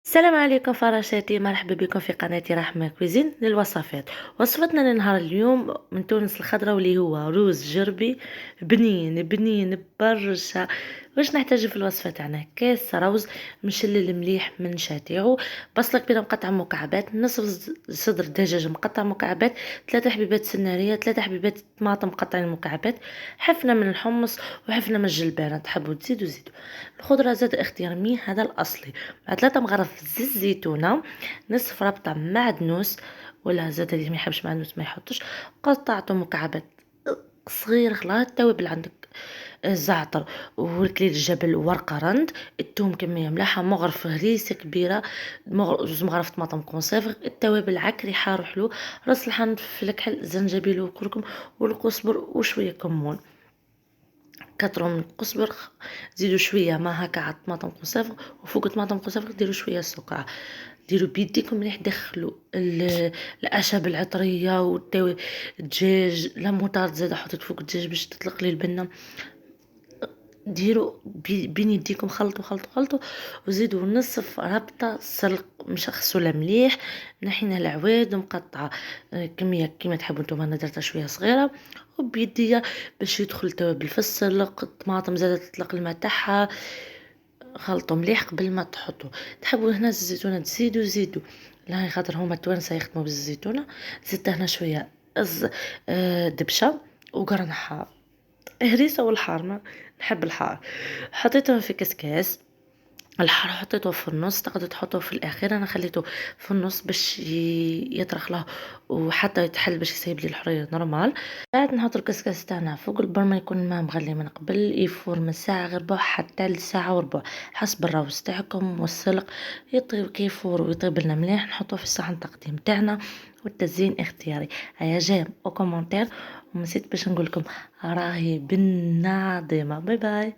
السلام عليكم فراشاتي، مرحبا بكم في قناتي رحمة كويزين للوصفات. وصفتنا لنهار اليوم من تونس الخضراء واللي هو روز جربي بنين بنين برشا. واش نحتاج في الوصفة تاعنا؟ كاس روز مشلل مليح من شاتيعو، بصلة كبيرة مقطعة مكعبات، نصف صدر دجاج مقطع مكعبات، 3 حبيبات سنارية، 3 حبيبات طماطم مقطعين مكعبات، حفنة من الحمص وحفنة من الجلبانة، تحبوا تزيدوا زيدوا. الخضرة زاد اختيار مين هذا الأصلي، مع 3 مغرف زيت زيتونة، نصف ربطة معدنوس، ولا زاد اللي ما يحبش معدنوس ما يحطش، قطعته مكعبات صغير. خلاص التوابل عندك الزعتر وكليل الجبل وورقة رند، الثوم كمية ملاحة، مغرف هريسة كبيرة، زوج مغرف طماطم كونسيرف، التوابل عكري حار حلو، راس الحامض في الكحل زنجبيل وكركم والقزبر وشوية كمون. كتروا من القزبر، زيدوا شويه ما هكا على الطماطم كونسيرف، وفوق الطماطم كونسيرف ديروا شويه السكر. ديروا بيديكم مليح، دخلوا الاعشاب العطريه الدجاج، لا موطارد زاد حطيت فوق الدجاج باش تطلق لي البنه. ديروا بين يديكم، خلطوا خلطوا خلطوا، وزيدوا نصف ربطة سلق مشخصولة مليح، نحينا العواد ومقطعة كمية كيما تحبوا نتوما. انا درتها شوية صغيرة وبيديا باش يدخل التوابل في السلق، الطماطم زادت تطلق الماء تاعها. خلطوا مليح قبل ما تحطوا. تحبوا هنا الزيتونة تزيدوا زيدوا، لا خاطر هما التوانسة يخدموا بالزيتونة. زدت هنا شوية دبشة وقرنحة، هريسة والحار، نحب الحار. حطيته في كسكاس، الحار حطيته في النص، تقدر تحطه في الاخير، انا خليته في النص باش يطرخ له وحتى يتحل باش يسيب لي الحريه نورمال. بعد نحط الكسكاس تاعنا فوق البرمه، يكون الماء مغلي من قبل، يفور من ساعه غير ربع حتى لساعه وربع حسب الروز تاعكم والسلق. يطيب كيفور ويطيب لنا مليح، نحطه في الصحن التقديم تاعنا، والتزيين اختياري. هيا جيم او كومنتير، ونسيت باش نقول لكم راهي بالناظمه. باي باي.